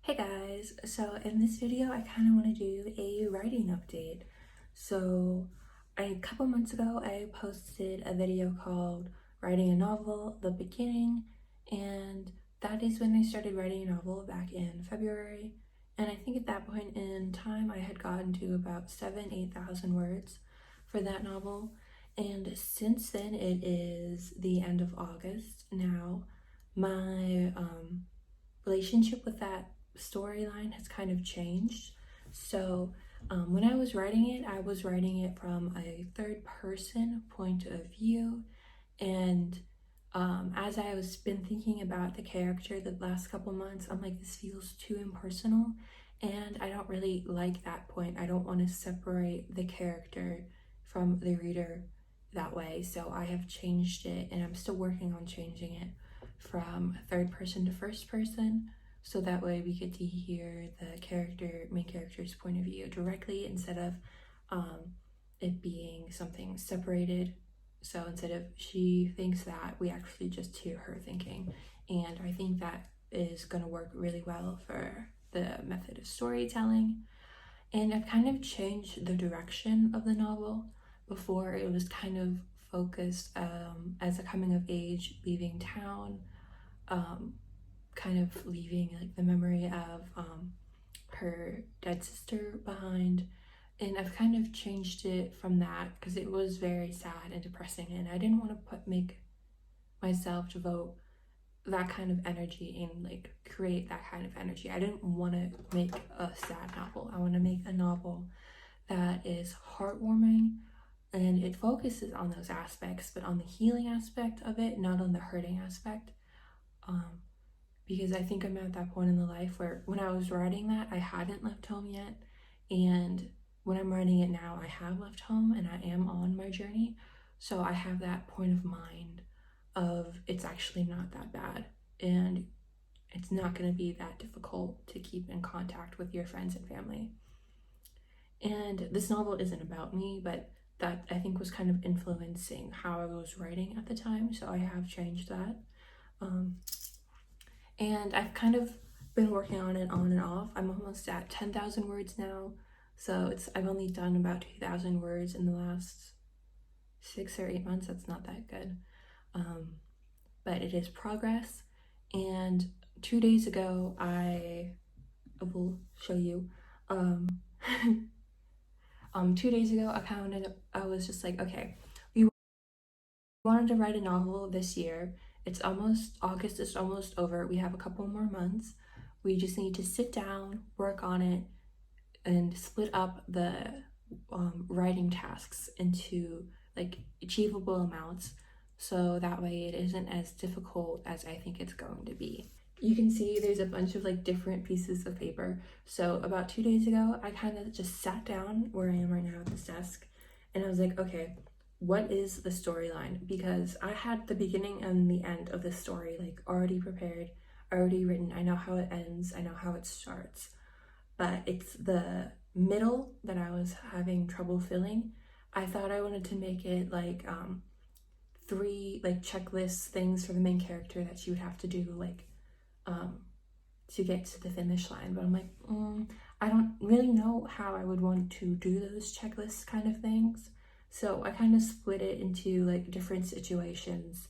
Hey guys, so in this video I kind of want to do a writing update. So a couple months ago I posted a video called Writing a Novel, the Beginning, and that is when I started writing a novel back in February. And I think at that point in time I had gotten to about 8,000 words for that novel. And since then it is the end of August now. My relationship with that storyline has kind of changed. So when I was writing it, I was writing it from a third person point of view. And as I was been thinking about the character the last couple months, I'm like, this feels too impersonal. And I don't really like that point. I don't want to separate the character from the reader that way. So I have changed it, and I'm still working on changing it from third person to first person, so that way we get to hear the main character's point of view directly instead of it being something separated. So instead of she thinks that, we actually just hear her thinking. And I think that is going to work really well for the method of storytelling. And I've kind of changed the direction of the novel. Before it was kind of focused as a coming of age, leaving town, kind of leaving like the memory of her dead sister behind. And I've kind of changed it from that because it was very sad and depressing, and I didn't want to make myself devote that kind of energy and like create that kind of energy. I didn't want to make a sad novel. I want to make a novel that is heartwarming, and it focuses on those aspects, but on the healing aspect of it, not on the hurting aspect. Because I think I'm at that point in the life where when I was writing that, I hadn't left home yet. And when I'm writing it now, I have left home and I am on my journey. So I have that point of mind of it's actually not that bad. And it's not going to be that difficult to keep in contact with your friends and family. And this novel isn't about me, but that I think was kind of influencing how I was writing at the time. So I have changed that. And I've kind of been working on it on and off. I'm almost at 10,000 words now. So I've only done about 2,000 words in the last 6 or 8 months. That's not that good. But it is progress. And 2 days ago, I will show you. 2 days ago, I was just like, okay, we wanted to write a novel this year. It's almost August, is almost over. We have a couple more months. We just need to sit down, work on it, and split up the writing tasks into like achievable amounts, so that way it isn't as difficult as I think it's going to be. You can see there's a bunch of like different pieces of paper. So about 2 days ago, I kind of just sat down where I am right now at this desk, and I was like, okay, what is the storyline? Because I had the beginning and the end of the story like already prepared, already written. I know how it ends, I know how it starts, but it's the middle that I was having trouble filling. I thought I wanted to make it like 3 like checklist things for the main character that she would have to do like to get to the finish line, but I'm like, I don't really know how I would want to do those checklist kind of things. So I kind of split it into like different situations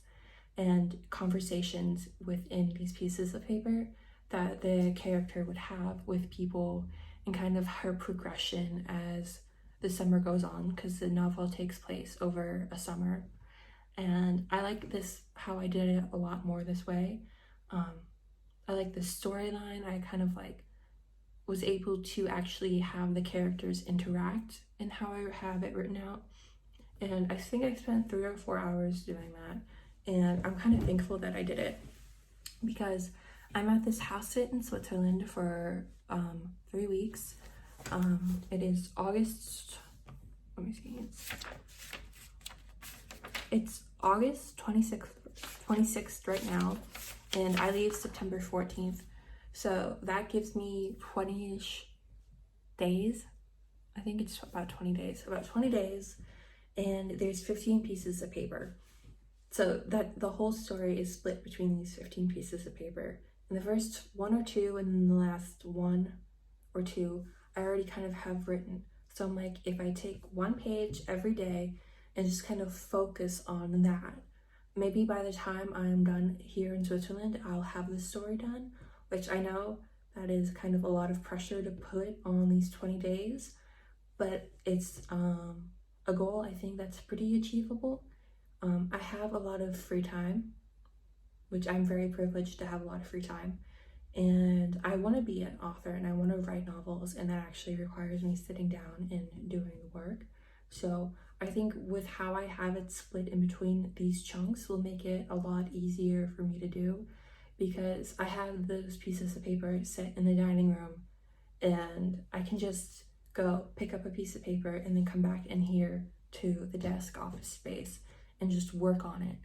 and conversations within these pieces of paper that the character would have with people, and kind of her progression as the summer goes on, because the novel takes place over a summer. And I like this, how I did it a lot more this way. I like the storyline. I kind of like was able to actually have the characters interact in how I have it written out. And I think I spent 3 or 4 hours doing that. And I'm kind of thankful that I did it, because I'm at this house sit in Switzerland for 3 weeks. It is August, let me see, it's August 26th right now, and I leave September 14th. So that gives me 20-ish days. I think it's about 20 days, and there's 15 pieces of paper. So that the whole story is split between these 15 pieces of paper, in the first one or two, and then the last one or two, I already kind of have written. So I'm like, if I take one page every day and just kind of focus on that, maybe by the time I'm done here in Switzerland, I'll have the story done, which I know that is kind of a lot of pressure to put on these 20 days, but it's a goal I think that's pretty achievable. I have a lot of free time, which I'm very privileged to have a lot of free time. And I want to be an author and I want to write novels, and that actually requires me sitting down and doing the work. So I think with how I have it split in between these chunks will make it a lot easier for me to do, because I have those pieces of paper set in the dining room and I can just go pick up a piece of paper and then come back in here to the desk office space and just work on it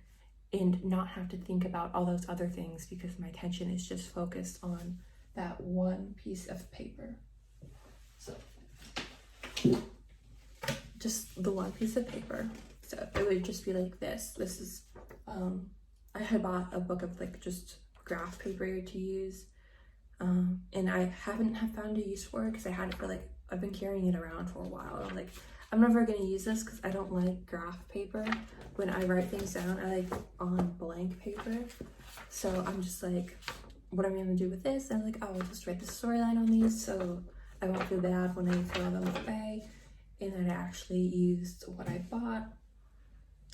and not have to think about all those other things, because my attention is just focused on that one piece of paper. So just the one piece of paper. So it would just be like this. This is I had bought a book of like just graph paper to use, and I haven't found a use for it because I had it for like, I've been carrying it around for a while. I'm like, I'm never gonna use this because I don't like graph paper. When I write things down, I like on blank paper. So I'm just like, what am I gonna do with this? And I'm like, oh, I'll just write the storyline on these so I won't feel bad when I throw them away. And then I actually used what I bought.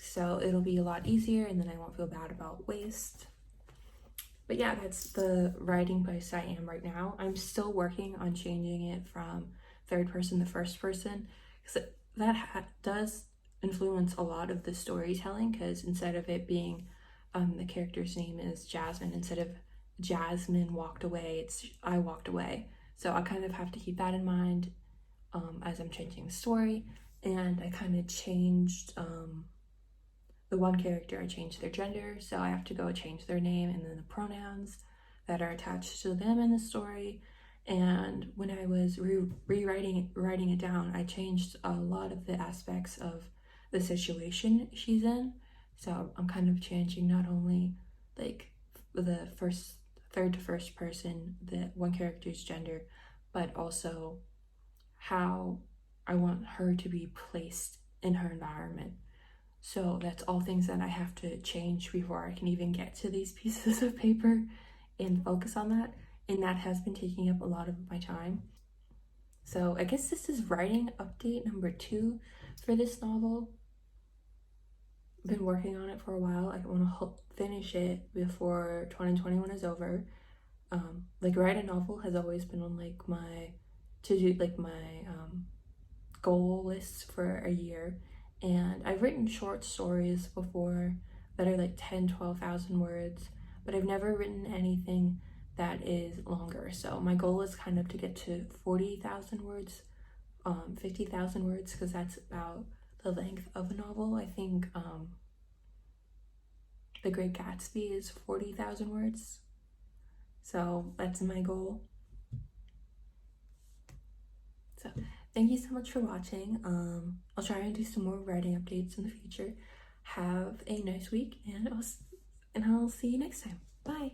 So it'll be a lot easier, and then I won't feel bad about waste. But yeah, that's the writing place I am right now. I'm still working on changing it from third person to first person, because that does influence a lot of the storytelling, because instead of it being the character's name is Jasmine, instead of Jasmine walked away, it's I walked away. So I kind of have to keep that in mind as I'm changing the story. And I kind of changed the one character, I changed their gender, so I have to go change their name and then the pronouns that are attached to them in the story. And when I was writing it down, I changed a lot of the aspects of the situation she's in. So I'm kind of changing not only like the third to first person, the one character's gender, but also how I want her to be placed in her environment. So that's all things that I have to change before I can even get to these pieces of paper and focus on that. And that has been taking up a lot of my time. So I guess this is writing update number 2 for this novel. I've been working on it for a while. I want to finish it before 2021 is over. Like write a novel has always been on like my to-do, like my goal list for a year. And I've written short stories before that are like 10,000-12,000 words, but I've never written anything that is longer. So my goal is kind of to get to 40,000 words, 50,000 words, because that's about the length of a novel. I think The Great Gatsby is 40,000 words. So that's my goal. So thank you so much for watching. I'll try and do some more writing updates in the future. Have a nice week, and I'll see you next time. Bye.